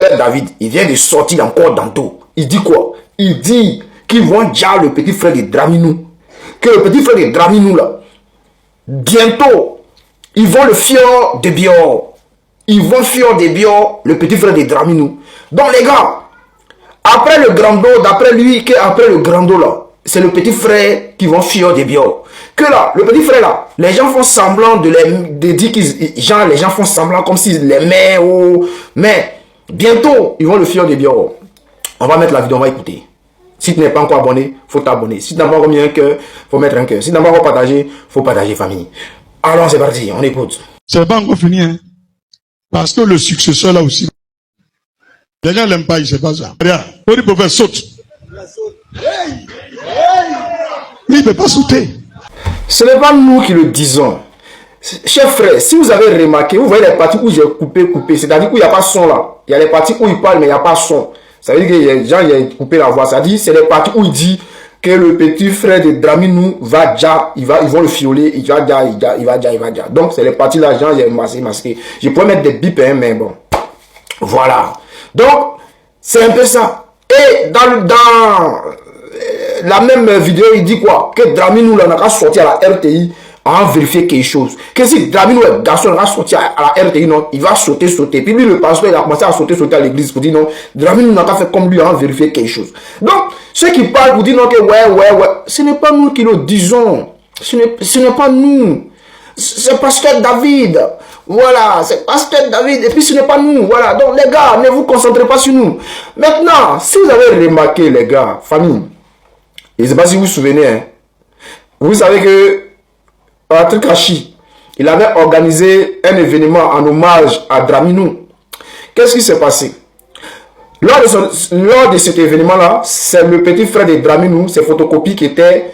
David, il vient de sortir encore d'Anto. Il dit quoi? Il dit qu'ils vont déjà le petit frère de Draminou. Que le petit frère de Draminou là, bientôt, ils vont le fior de Bior. Ils vont fior de Bior, le petit frère de Draminou. Donc les gars, après le grando, d'après lui, après le grando là, c'est le petit frère qui vont fior de Bior. Que là, le petit frère là, les gens font semblant de dire qu'ils, les gens font semblant comme s'ils l'aimaient ou, mais bientôt, ils vont le fier de Bior. On va mettre la vidéo, on va écouter. Si tu n'es pas encore abonné, il faut t'abonner. Si tu n'as pas encore mis un cœur, il faut mettre un cœur. Si tu n'as pas encore partagé, il faut partager, famille. Alors, c'est parti, on écoute. C'est pas encore fini, hein. Parce que le successeur là aussi. Les gens l'aiment pas, il sait pas ça. Regarde, on peut faire saute. Il ne peut pas sauter. Ce n'est pas nous qui le disons. Chers frères, si vous avez remarqué, vous voyez les parties où j'ai coupé, c'est-à-dire où il n'y a pas son là. Il y a les parties où il parle, mais il n'y a pas son. Ça veut dire que les gens ont coupé la voix. Ça dit, c'est les parties où il dit que le petit frère de Draminou va déjà, ils vont le fioler, il va déjà. Donc, c'est les parties là, gens, j'ai masqué. Je pourrais mettre des bips, hein, mais bon. Voilà. Donc, c'est un peu ça. Et dans la même vidéo, il dit quoi? Que Draminou là n'a qu'à sortir à la RTI à vérifier quelque chose. Que si Draminou est garçon, il va sortir à la RTI, non, il va sauter. Puis lui, le pasteur, il a commencé à sauter à l'église pour dire non, Draminou n'a qu'à faire comme lui à vérifier quelque chose. Donc, ceux qui parlent pour dire non, que ouais, ce n'est pas nous qui le disons. Ce n'est pas nous. C'est pasteur David. Voilà, c'est pasteur David. Et puis ce n'est pas nous. Voilà, donc les gars, ne vous concentrez pas sur nous. Maintenant, si vous avez remarqué, les gars, famille, je ne sais pas si vous vous souvenez, hein, vous savez que Patrick Kachi, il avait organisé un événement en hommage à Draminou. Qu'est-ce qui s'est passé? Lors de cet événement-là, c'est le petit frère de Draminou, ses photocopies qui était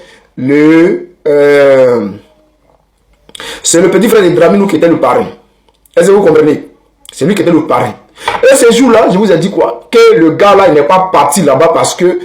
c'est le petit frère de Draminou qui était le parrain. Est-ce que vous comprenez? C'est lui qui était le parrain. Et ce jour-là, je vous ai dit quoi? Que le gars-là, il n'est pas parti là-bas parce que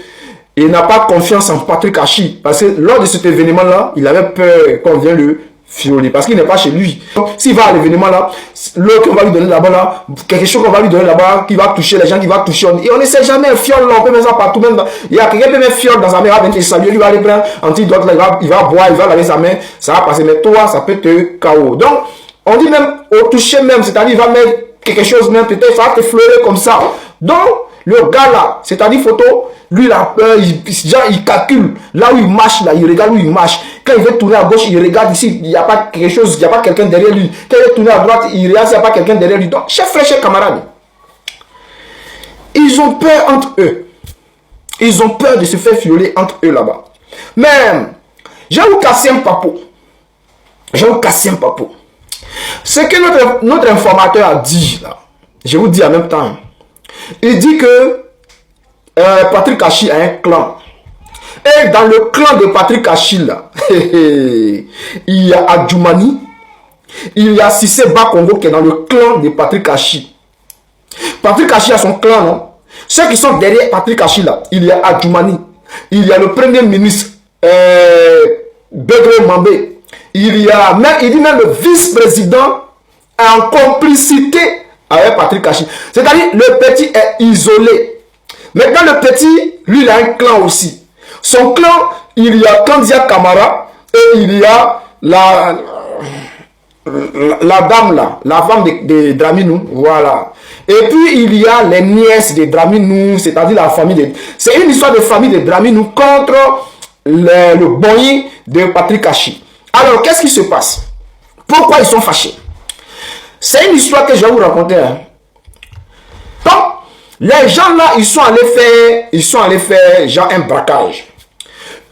il n'a pas confiance en Patrick Kachi. Parce que lors de cet événement-là, il avait peur qu'on vienne le violer. Parce qu'il n'est pas chez lui. S'il va à l'événement-là, l'eau qu'on va lui donner là-bas, là, quelque chose qu'on va lui donner là-bas, qui va toucher les gens, qui va toucher. Et on ne sait jamais un fiole là, on peut mettre ça partout. Même il y a quelqu'un qui peut mettre fiole dans sa main, il va venir te saluer, lui va aller prendre antidote, il va boire, il va laver sa main, ça va passer. Mais toi, ça peut te KO. Donc, on dit même au toucher même, c'est-à-dire il va mettre quelque chose même, peut-être ça va te fleurer comme ça. Donc, le gars là, c'est-à-dire photo, lui il a peur, il calcule. Là où il marche, là, il regarde où il marche. Quand il veut tourner à gauche, il regarde ici, il n'y a pas quelque chose, il n'y a pas quelqu'un derrière lui. Quand il veut tourner à droite, il regarde s'il n'y a pas quelqu'un derrière lui. Donc, chers frères, chers camarades, ils ont peur entre eux. Ils ont peur de se faire violer entre eux là-bas. Même, je vais vous casser un papo. Ce que notre informateur a dit là, je vous dis en même temps. Il dit que Patrick Kachi a un clan. Et dans le clan de Patrick Kachi là, il y a Adjoumani, il y a Sissé Bakongo qui est dans le clan de Patrick Kachi. Patrick Kachi a son clan, non? Ceux qui sont derrière Patrick Kachi là, il y a Adjoumani, il y a le premier ministre Bedre Mambé, il dit même le vice-président en complicité avec Patrick Kachi. C'est-à-dire, le petit est isolé. Maintenant, le petit, lui, il a un clan aussi. Son clan, il y a Kandia Kamara et il y a la dame là, la femme de Draminou. Voilà. Et puis, il y a les nièces de Draminou, c'est-à-dire la famille de... C'est une histoire de famille de Draminou contre le boy de Patrick Kachi. Alors, qu'est-ce qui se passe? Pourquoi ils sont fâchés? C'est une histoire que je vais vous raconter. Hein. Donc, les gens là, ils sont allés faire genre un braquage.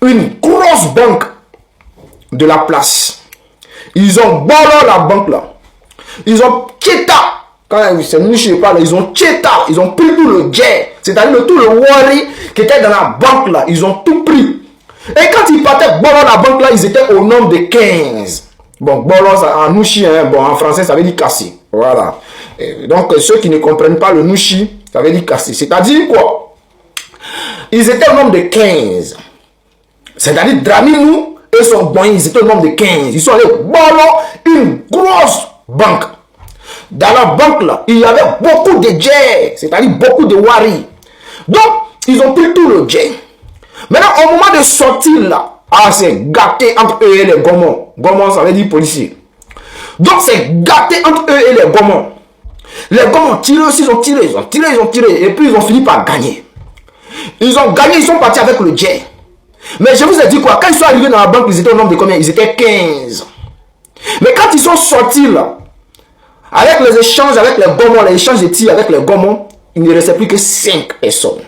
Une grosse banque de la place. Ils ont volé la banque là. Ils ont tcheta. Quand c'est nous, je parle, ils ont tcheta. Ils ont pris tout le jet. C'est-à-dire tout le wari qui était dans la banque là. Ils ont tout pris. Et quand ils partaient voler la banque là, ils étaient au nombre de 15. Bon, bolos en nouchi, hein, bon, en français, ça veut dire casser. Voilà. Et donc, ceux qui ne comprennent pas le nouchi, ça veut dire casser. C'est-à-dire quoi? Ils étaient au nombre de 15. C'est-à-dire, Draminou et son bon, ils étaient au nombre de 15. Ils sont allés voler une grosse banque. Dans la banque, là, il y avait beaucoup de djés, c'est-à-dire beaucoup de wari. Donc, ils ont pris tout le djé. Maintenant, au moment de sortir, là, ah, c'est gâté entre eux et les Gomons. Gomons, ça veut dire policiers. Donc, c'est gâté entre eux et les Gomons. Les Gomons ont tiré aussi, ils ont tiré. Et puis, ils ont fini par gagner. Ils ont gagné, ils sont partis avec le djé. Mais je vous ai dit quoi, quand ils sont arrivés dans la banque, ils étaient au nombre de combien? Ils étaient 15. Mais quand ils sont sortis, là, avec les échanges avec les Gomons, les échanges de tirs avec les Gomons, il ne restait plus que 5 personnes.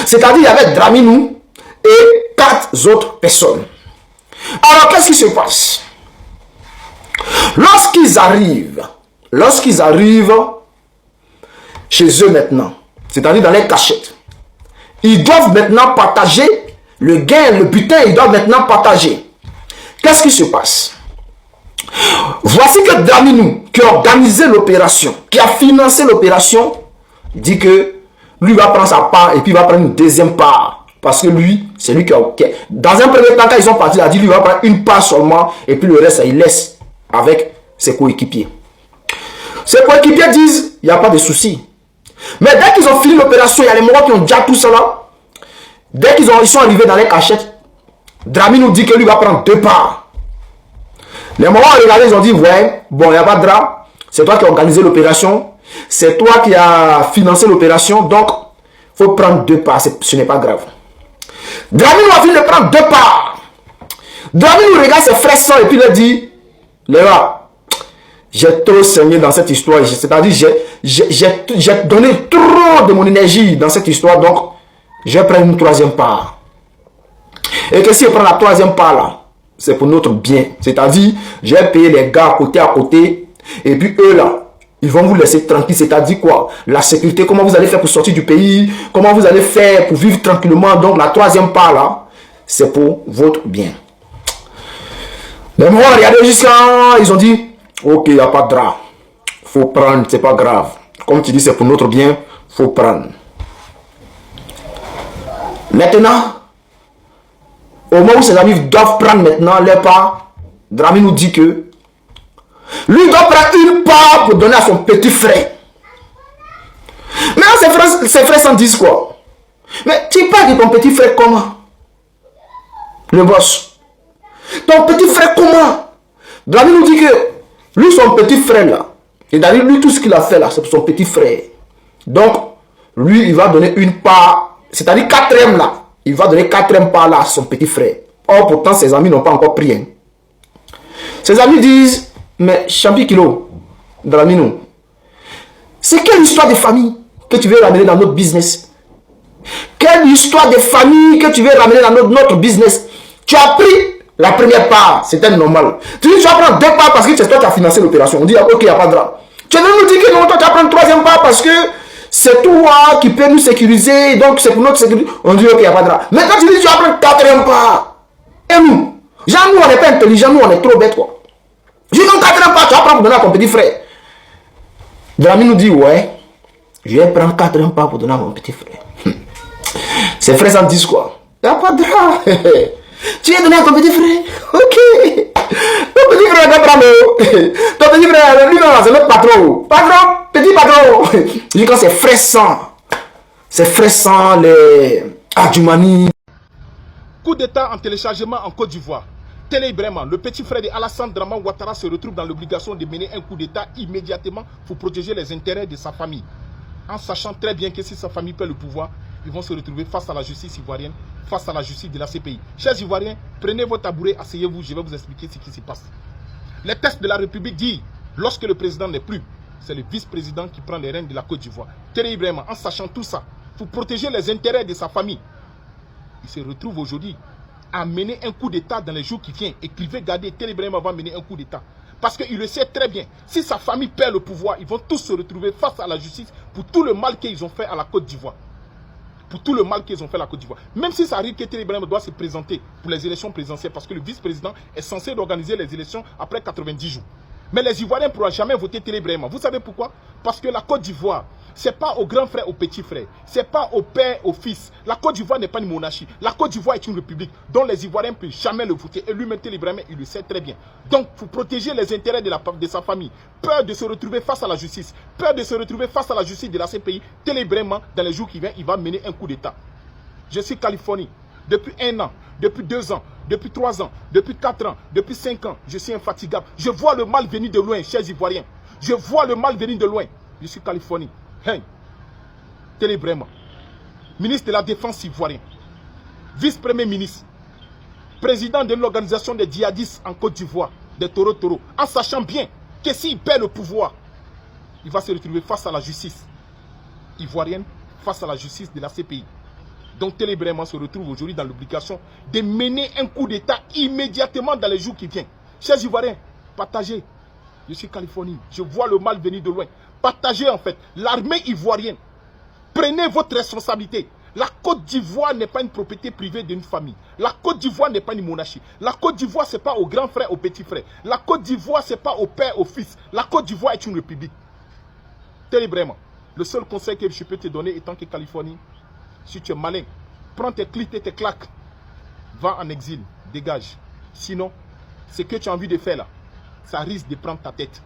C'est-à-dire il y avait Draminou et 4 autres personnes. Alors qu'est-ce qui se passe? Lorsqu'ils arrivent chez eux maintenant, c'est-à-dire dans les cachettes, ils doivent maintenant partager le gain, le butin, ils doivent maintenant partager. Qu'est-ce qui se passe? Voici que Draminou, qui a organisé l'opération, qui a financé l'opération, dit que lui va prendre sa part et puis il va prendre une deuxième part. Parce que lui, c'est lui qui a... Dans un premier temps, quand ils sont partis, il a dit lui va prendre une part seulement et puis le reste, il laisse avec ses coéquipiers. Ses coéquipiers disent, il n'y a pas de souci. Mais dès qu'ils ont fini l'opération, il y a les Mohawks qui ont déjà tout ça là. Dès qu'ils sont arrivés dans les cachettes, Draminou dit que lui va prendre 2 parts. Les Mohawks ont regardé, ils ont dit, ouais, bon, il n'y a pas de drap. C'est toi qui as organisé l'opération. C'est toi qui as financé l'opération. Donc, il faut prendre 2 parts. Ce n'est pas grave. Draminou a fini de prendre 2 parts. Draminou regarde ses frères sœurs et puis il leur dit, les gars, j'ai trop saigné dans cette histoire. C'est-à-dire, j'ai donné trop de mon énergie dans cette histoire. Donc, je vais prendre une 3e part. Et que si je prends la 3e part là, c'est pour notre bien. C'est-à-dire, je vais payer les gars côté à côté. Et puis eux là, ils vont vous laisser tranquille. C'est-à-dire quoi? La sécurité, comment vous allez faire pour sortir du pays? Comment vous allez faire pour vivre tranquillement? Donc la 3e part là, c'est pour votre bien. Mais moi, regardez jusqu'à... Ils ont dit, ok, il n'y a pas de drap. Faut prendre, c'est pas grave. Comme tu dis, c'est pour notre bien, faut prendre. Maintenant, au moment où ses amis doivent prendre maintenant leur part, Draminou dit que lui doit prendre une part pour donner à son petit frère. Maintenant, ses frères s'en disent quoi? Mais tu parles de ton petit frère comment? Le boss. Ton petit frère comment? Draminou dit que lui, son petit frère là, et d'ailleurs, lui, tout ce qu'il a fait là, c'est pour son petit frère. Donc, lui, il va donner une part, c'est-à-dire 4e là. Il va donner 4e part là à son petit frère. Or, pourtant, ses amis n'ont pas encore pris. Hein. Ses amis disent, mais Champi Kilo, Draminou, c'est quelle histoire de famille que tu veux ramener dans notre business? Quelle histoire de famille que tu veux ramener dans notre business? Tu as pris la première part, c'était normal. Tu dis, tu vas prendre 2 parts parce que c'est toi qui as financé l'opération. On dit, ok, il n'y a pas de drap. Tu viens nous dire que non, toi, tu vas prendre 3e part parce que c'est toi qui peux nous sécuriser, donc c'est pour notre sécurité. On dit, ok, il n'y a pas de drap. Mais quand tu dis, tu vas prendre 4e part, et nous, genre, nous, on n'est pas intelligents, nous, on est trop bêtes, quoi. Je dis, non, 4e part, tu vas prendre pour donner à ton petit frère. Draminou nous dit, ouais, je vais prendre 4e part pour donner à mon petit frère. Ses frères s'en disent quoi? Il n'y a pas de drap. Tu viens donner à ton petit frère? Ok. Ton petit frère va prendre. Ton petit frère, lui, c'est notre patron. Patron, petit patron. Je dis quand c'est frais sans les Adjoumani. Coup d'état en téléchargement en Côte d'Ivoire. Télé Ibrahima, le petit frère de Alassane Draman Ouattara se retrouve dans l'obligation de mener un coup d'état immédiatement pour protéger les intérêts de sa famille. En sachant très bien que si sa famille perd le pouvoir, ils vont se retrouver face à la justice ivoirienne, face à la justice de la CPI. Chers Ivoiriens, prenez vos tabourets, asseyez-vous, je vais vous expliquer ce qui se passe. Les textes de la République disent, lorsque le président n'est plus, c'est le vice-président qui prend les rênes de la Côte d'Ivoire. Télé Ibrahima, en sachant tout ça, pour protéger les intérêts de sa famille, il se retrouve aujourd'hui à mener un coup d'état dans les jours qui viennent. Écrivez, gardez, Télé Ibrahima va mener un coup d'état. Parce qu'il le sait très bien, si sa famille perd le pouvoir, ils vont tous se retrouver face à la justice pour tout le mal qu'ils ont fait à la Côte d'Ivoire. Pour tout le mal qu'ils ont fait à la Côte d'Ivoire. Même si ça arrive que Télé Ibrahima doit se présenter pour les élections présidentielles, parce que le vice-président est censé organiser les élections après 90 jours. Mais les Ivoiriens ne pourront jamais voter Télé Ibrahima. Vous savez pourquoi? Parce que la Côte d'Ivoire Ce n'est pas au grand frère, au petit frère. Ce n'est pas au père, au fils. La Côte d'Ivoire n'est pas une monarchie. La Côte d'Ivoire est une république dont les Ivoiriens ne peuvent jamais le voter. Et lui-même, Ibrahim, il le sait très bien. Donc, il faut protéger les intérêts de sa famille. Peur de se retrouver face à la justice. Peur de se retrouver face à la justice de la CPI. Ibrahim, dans les jours qui viennent, il va mener un coup d'État. Je suis Californie. Depuis 1 an, depuis 2 ans, depuis 3 ans, depuis 4 ans, depuis 5 ans, je suis infatigable. Je vois le mal venir de loin, chers Ivoiriens. Je vois le mal venir de loin. Je suis Californie. Hey, Ibrahim, ministre de la Défense ivoirien, vice-premier ministre, président de l'organisation des djihadistes en Côte d'Ivoire, des Toro, en sachant bien que s'il perd le pouvoir, il va se retrouver face à la justice ivoirienne, face à la justice de la CPI. Donc Ibrahim se retrouve aujourd'hui dans l'obligation de mener un coup d'État immédiatement dans les jours qui viennent. Chers Ivoiriens, partagez. Je suis Californie, je vois le mal venir de loin. Partagez en fait. L'armée ivoirienne, prenez votre responsabilité. La Côte d'Ivoire n'est pas une propriété privée d'une famille. La Côte d'Ivoire n'est pas une monarchie. La Côte d'Ivoire, ce n'est pas au grand frère, au petit frère. La Côte d'Ivoire, ce n'est pas au père, au fils. La Côte d'Ivoire est une république. Ibrahim, le seul conseil que je peux te donner étant que Californie, si tu es malin, prends tes clics et tes claques, va en exil, dégage. Sinon, ce que tu as envie de faire là, ça risque de prendre ta tête.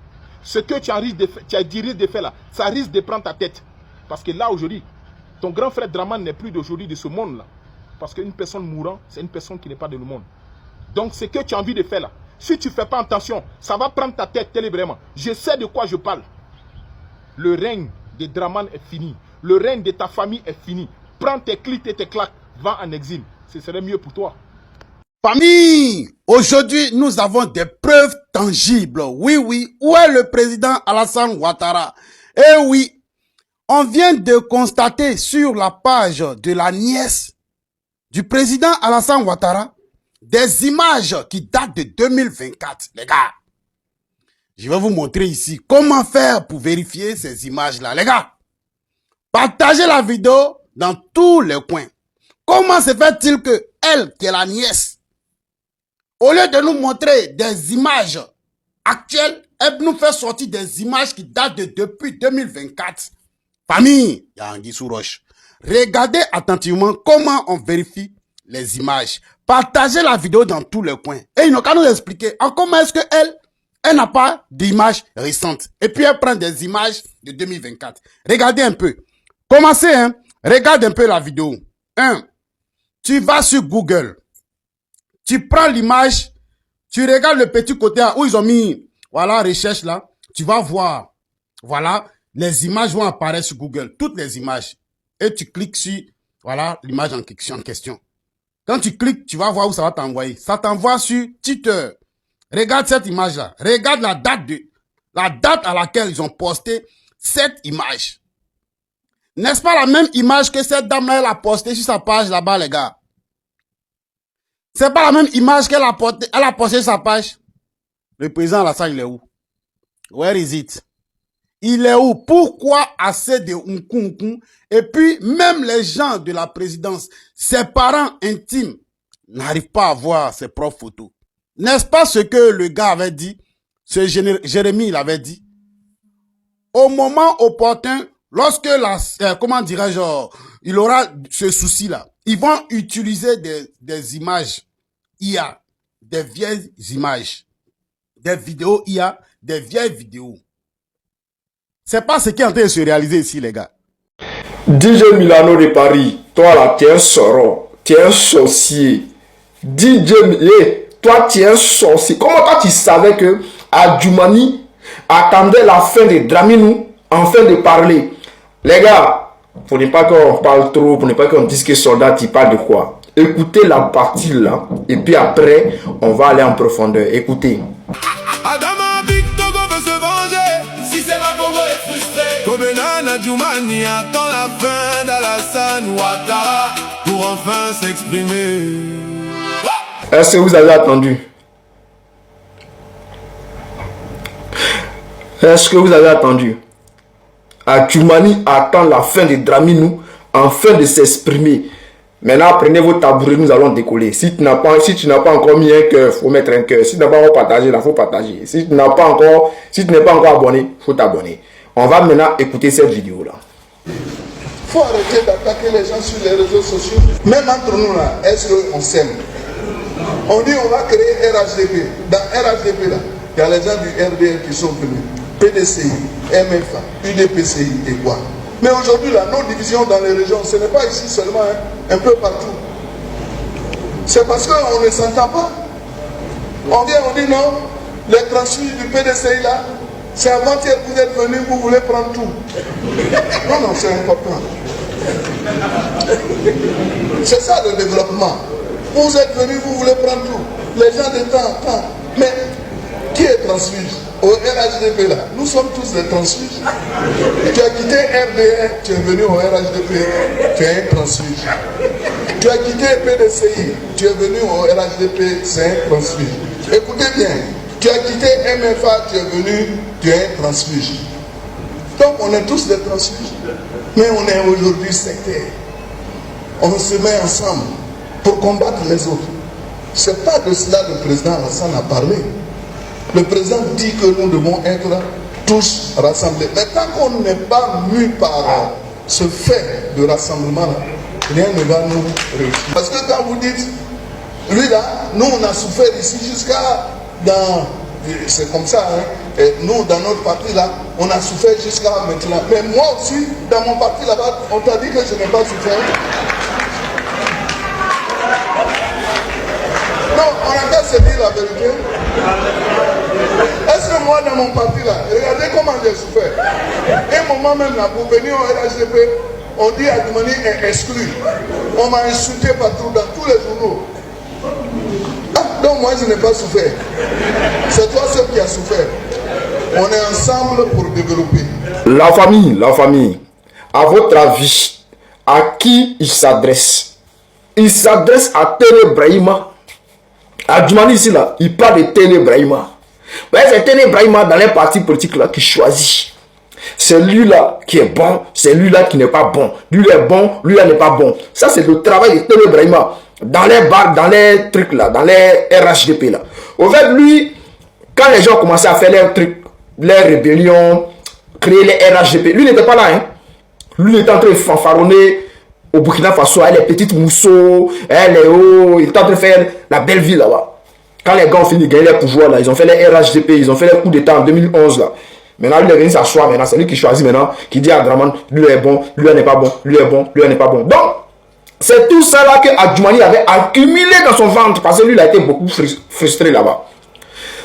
Ce que tu as risque de faire là, ça risque de prendre ta tête. Parce que là aujourd'hui, ton grand frère Draman n'est plus d'aujourd'hui de ce monde là. Parce qu'une personne mourant, c'est une personne qui n'est pas de le monde. Donc ce que tu as envie de faire là, si tu ne fais pas attention, ça va prendre ta tête tellement. Je sais de quoi je parle. Le règne de Draman est fini. Le règne de ta famille est fini. Prends tes clics et tes claques, va en exil. Ce serait mieux pour toi. Famille, aujourd'hui, nous avons des preuves tangibles. Oui, oui, où est le président Alassane Ouattara? Eh oui, on vient de constater sur la page de la nièce du président Alassane Ouattara des images qui datent de 2024. Les gars, je vais vous montrer ici comment faire pour vérifier ces images-là. Les gars, partagez la vidéo dans tous les coins. Comment se fait-il que elle, qui est la nièce, au lieu de nous montrer des images actuelles, elle nous fait sortir des images qui datent de depuis 2024. Famille, il y a Anguille sous roche. Regardez attentivement comment on vérifie les images. Partagez la vidéo dans tous les coins. Et ils n'ont qu'à nous expliquer comment est-ce que elle n'a pas d'images récentes. Et puis elle prend des images de 2024. Regardez un peu. Commencez, hein. Regarde un peu la vidéo. 1. Tu vas sur Google. Tu prends l'image, tu regardes le petit côté où ils ont mis, voilà, recherche là. Tu vas voir, voilà, les images vont apparaître sur Google, toutes les images. Et tu cliques sur, voilà, l'image en question. Quand tu cliques, tu vas voir où ça va t'envoyer. Ça t'envoie sur Twitter. Regarde cette image là. Regarde la date à laquelle ils ont posté cette image. N'est-ce pas la même image que cette dame là, elle a postée sur sa page là-bas, les gars? C'est pas la même image qu'elle a postée sur sa page. Le président Alassane, il est où? Where is it? Il est où? Pourquoi assez de Nkunku? Et puis, même les gens de la présidence, ses parents intimes, n'arrivent pas à voir ses propres photos. N'est-ce pas ce que le gars avait dit? Ce Jérémy, il avait dit. Au moment opportun, lorsque comment dirais-je, il aura ce souci-là, ils vont utiliser des images IA, des vieilles images, des vidéos IA, des vieilles vidéos. C'est pas ce qui est en train de se réaliser ici, les gars. DJ Milano de Paris, toi là, tu es un soror, tu es un sorcier. DJ, toi tu es un sorcier. Comment toi tu savais que Adjoumani attendait la fin de Draminou, enfin de parler? Les gars, pour ne pas qu'on parle trop, pour ne pas qu'on dise que soldat, il parle de quoi? Écoutez la partie là, et puis après, on va aller en profondeur. Écoutez. Adama Victogo veut se venger. Si c'est la Congo est frustré. Kobenana Djoumani attend la fin d'Alassane Ouattara pour enfin s'exprimer. Est-ce que vous avez attendu? Est-ce que vous avez attendu? Adjoumani attend la fin de Draminou, enfin de s'exprimer. Maintenant, prenez vos tabourets, nous allons décoller. Si tu n'as pas encore mis un cœur, il faut mettre un cœur. Si tu n'as pas encore partagé, il faut partager. Si tu n'es pas encore abonné, il faut t'abonner. On va maintenant écouter cette vidéo-là. Il faut arrêter d'attaquer les gens sur les réseaux sociaux. Même entre nous là, est-ce qu'on s'aime? On dit on va créer RHDP. Dans RHDP là, il y a les gens du RDR qui sont venus. PDCI, MFA, UDPCI et quoi. Mais aujourd'hui là, nos divisions dans les régions, ce n'est pas ici seulement, hein, un peu partout. C'est parce qu'on ne s'entend pas. On vient, on dit non, les transfuges du PDCI là, c'est avant-hier que vous êtes venus, vous voulez prendre tout. Non, non, c'est important. C'est ça le développement. Vous êtes venus, vous voulez prendre tout. Les gens de temps en temps. Mais qui est transfuge? Au RHDP là, nous sommes tous des transfuges. Tu as quitté RDR, tu es venu au RHDP, tu es un transfuge. Tu as quitté PDCI, tu es venu au RHDP, c'est un transfuge. Écoutez bien, tu as quitté MFA, tu es venu, tu es un transfuge. Donc on est tous des transfuges. Mais on est aujourd'hui sectaires. On se met ensemble pour combattre les autres. C'est pas de cela que le président Alassane a parlé. Le président dit que nous devons être tous rassemblés. Mais tant qu'on n'est pas mu par ce fait de rassemblement, rien ne va nous réussir. Parce que quand vous dites, lui là, nous on a souffert ici jusqu'à dans... C'est comme ça, hein. Et nous dans notre parti là, on a souffert jusqu'à maintenant. Mais moi aussi, dans mon parti là-bas, on t'a dit que je n'ai pas souffert. Non, on a qu'à se dire la vérité. Est-ce que moi dans mon parti là, regardez comment j'ai souffert. Un moment même là, pour venir au RHDP, on dit Adjoumani est exclu. On m'a insulté partout dans tous les journaux. Ah, donc moi je n'ai pas souffert. C'est toi seul qui as souffert. On est ensemble pour développer. La famille, à votre avis, à qui il s'adresse? Il s'adresse à Télé Brahima. Adjoumani ici là, il parle de Télé Brahima. Ouais, c'est Télé Brahima dans les partis politiques là qui choisit. C'est lui là qui est bon, c'est lui là qui n'est pas bon. Lui est bon, lui là n'est pas bon. Ça c'est le travail de Télé Brahima. Dans les bars, dans les trucs là, dans les RHDP là. Au fait, lui, quand les gens commençaient à faire leurs trucs, les rébellions, créer les RHDP, lui n'était pas là, hein. Lui il était en train de fanfaronner au Burkina Faso, avec les petites mousseaux, les hauts, il était en train de faire la belle vie là-bas. Quand les gars ont fini de gagner les pouvoirs là, ils ont fait les RHDP, ils ont fait les coups d'état en 2011 là. Maintenant, lui, il est venu s'asseoir maintenant, c'est lui qui choisit maintenant, qui dit à Draman, lui est bon, lui n'est pas bon, lui est bon, lui n'est pas bon. Donc, c'est tout ça là que Adjoumani avait accumulé dans son ventre, parce que lui, il a été beaucoup frustré là-bas.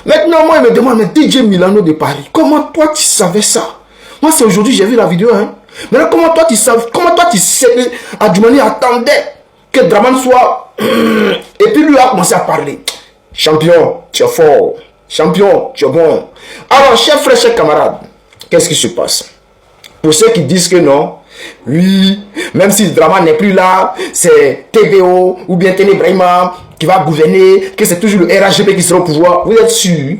Maintenant, moi, il me demande, mais DJ Milano de Paris, comment toi tu savais ça? Moi, c'est aujourd'hui, j'ai vu la vidéo, hein. Maintenant, comment toi tu sais que Adjoumani attendait que Draman soit... Et puis lui a commencé à parler. Champion, tu es fort. Champion, tu es bon. Alors, chers frères, chers camarades, qu'est-ce qui se passe? Pour ceux qui disent que non, oui, même si Draman n'est plus là, c'est TBO ou bien Télé Brahima qui va gouverner, que c'est toujours le RHDP qui sera au pouvoir, vous êtes sûr?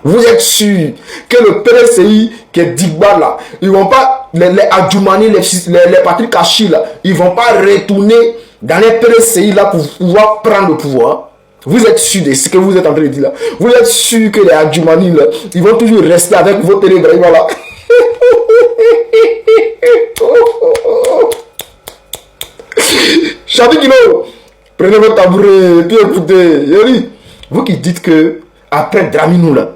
Vous êtes sûr que le PDCI qui est Digba là, ils vont pas, les Adjoumani, les Patrick Kachi là, ils vont pas retourner dans les PDCI là pour pouvoir prendre le pouvoir? Vous êtes sûr de ce que vous êtes en train de dire là? Vous êtes sûr que les Adjoumani là, ils vont toujours rester avec vos Télé Brahima là? Chabi Kilo, prenez votre tabouret, puis écoutez, Yori, vous qui dites que après Draminou là,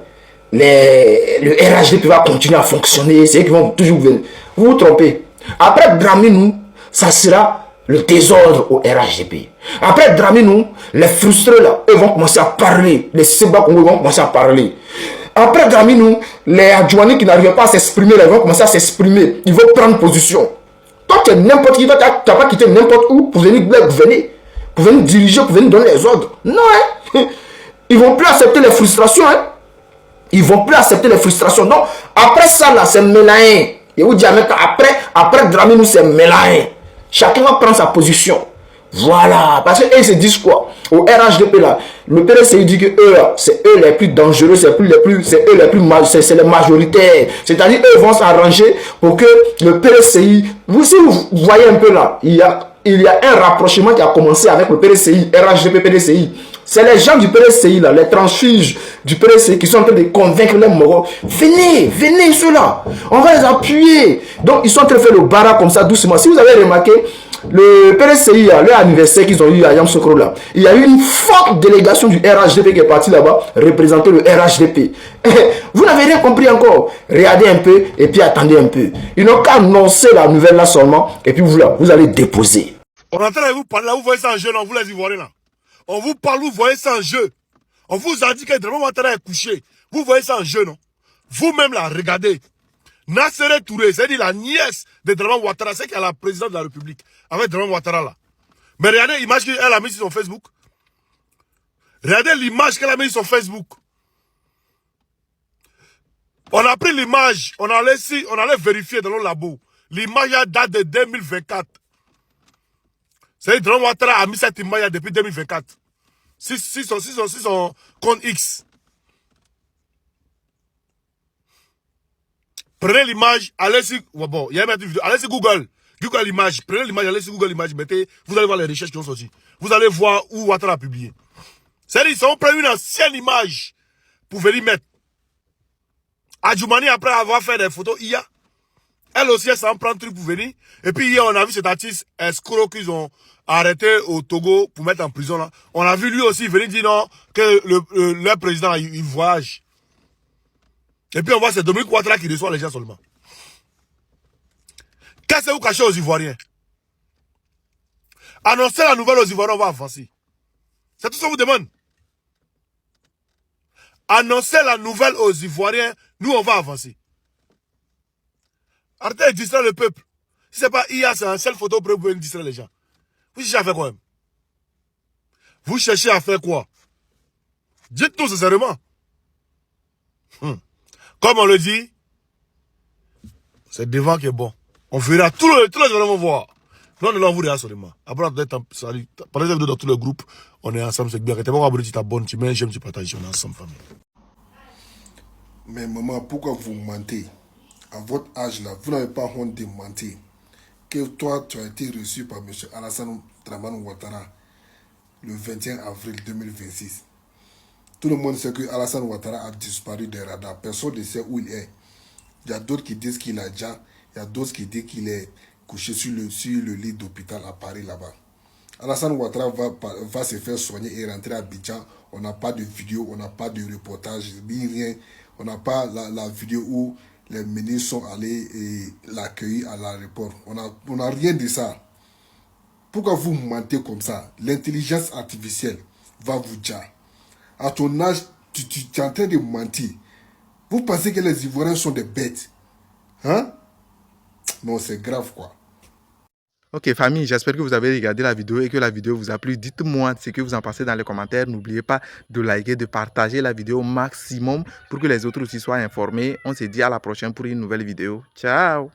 le RHDP va continuer à fonctionner, c'est eux qui vont toujours venir. Vous vous trompez. Après Draminou, ça sera le désordre au RHDP. Après Draminou, les frustrés là, eux vont commencer à parler. Les Seba Congo vont commencer à parler. Après Draminou, les Adjoumani qui n'arrivent pas à s'exprimer, ils vont commencer à s'exprimer. Ils vont prendre position. Toi, tu es n'importe qui, tu n'as pas quitté n'importe où pour venir gouverner, pour venir diriger, pour venir donner les ordres. Non, hein. Ils ne vont plus accepter les frustrations, hein. Ils ne vont plus accepter les frustrations. Donc, après ça, là, c'est mélain. Je vous dis, après Draminou, c'est mélain. Chacun va prendre sa position. Voilà. Parce qu'eux, ils se disent quoi? Au RHDP, là, le PDCI dit que eux, c'est eux les plus dangereux, c'est les majoritaires. C'est-à-dire, eux vont s'arranger pour que le PDCI, si vous voyez un peu là, il y a il y a un rapprochement qui a commencé avec le PDCI, RHDP, PDCI. C'est les gens du PDCI, là, les transfuges du PDCI qui sont en train de convaincre les Mogos. Venez, venez ceux-là. On va les appuyer. Donc, ils sont en train de faire le bara comme ça, doucement. Si vous avez remarqué, le PDCI, leur anniversaire qu'ils ont eu à Yamoussoukro, là, il y a eu une forte délégation du RHDP qui est partie là-bas, représenter le RHDP. Vous n'avez rien compris encore. Regardez un peu et puis attendez un peu. Ils n'ont qu'à annoncer la nouvelle là seulement et puis vous allez déposer. On est en train de vous parler là, vous voyez ça en jeu, non, vous les Ivoiriens là. On vous parle, vous voyez ça en jeu. On vous a dit que Draman Ouattara est couché. Vous voyez ça en jeu, non? Vous-même là, regardez. Nassere Touré, c'est-à-dire la nièce de Draman Ouattara, c'est qui est la présidente de la République, avec Draman Ouattara là. Mais regardez l'image qu'elle a mise sur son Facebook. Regardez l'image qu'elle a mise sur son Facebook. On a pris l'image, on allait vérifier dans le labo. L'image date de 2024. C'est-à-dire Draman Ouattara a mis cette image depuis 2024. Si son compte X. Prenez l'image, allez sur, bon, il y a une vidéo, allez sur Google. Google l'image, prenez l'image, allez sur Google l'image, mettez, vous allez voir les recherches qui ont sorti. Vous allez voir où Ouattara a publié. C'est-à-dire, ils ont pris une ancienne image pour venir mettre. Adjoumani, après avoir fait des photos, hier, elle aussi, elle s'en prend un truc pour venir. Et puis hier, on a vu cet artiste escroc qu'ils ont arrêté au Togo pour mettre en prison là. On a vu lui aussi venir dire non, que leur président, il voyage. Et puis on voit c'est Dominique Ouattara qui reçoit les gens seulement. Qu'est-ce que vous cachez aux Ivoiriens? Annoncez la nouvelle aux Ivoiriens, on va avancer. C'est tout ce qu'on vous demande. Annoncez la nouvelle aux Ivoiriens, nous on va avancer. Arrêtez de distraire le peuple. Si ce n'est pas IA, c'est un seul photo pour vous distraire les gens. Vous cherchez à faire quoi même? Vous cherchez à faire quoi? Dites-nous sincèrement. Comme on le dit, c'est devant qui est bon. On verra, tous les gens vont voir. Nous, on est là, on vous regarde seulement. Après, pendant cette vidéo dans tous les groupes, on est ensemble, c'est bien. Tu t'abonnes, tu mets un j'aime, tu partages, on est ensemble, famille. Mais maman, pourquoi vous mentez? À votre âge là, vous n'avez pas honte de mentir. Que toi, tu as été reçu par M. Alassane Dramane Ouattara le 21 avril 2026. Tout le monde sait que Alassane Ouattara a disparu des radars. Personne ne sait où il est. Il y a d'autres qui disent qu'il a déjà. Il y a d'autres qui disent qu'il est couché sur le lit d'hôpital à Paris là-bas. Alassane Ouattara va se faire soigner et rentrer à Abidjan. On n'a pas de vidéo, on n'a pas de reportage, ni rien. On n'a pas la vidéo où les ministres sont allés l'accueillir à l'aéroport. On n'a rien de ça. Pourquoi vous mentez comme ça? L'intelligence artificielle va vous dire. À ton âge, tu es en train de mentir. Vous pensez que les Ivoiriens sont des bêtes? Hein? Non, c'est grave quoi. Ok famille, j'espère que vous avez regardé la vidéo et que la vidéo vous a plu. Dites-moi ce que vous en pensez dans les commentaires. N'oubliez pas de liker, de partager la vidéo au maximum pour que les autres aussi soient informés. On se dit à la prochaine pour une nouvelle vidéo. Ciao!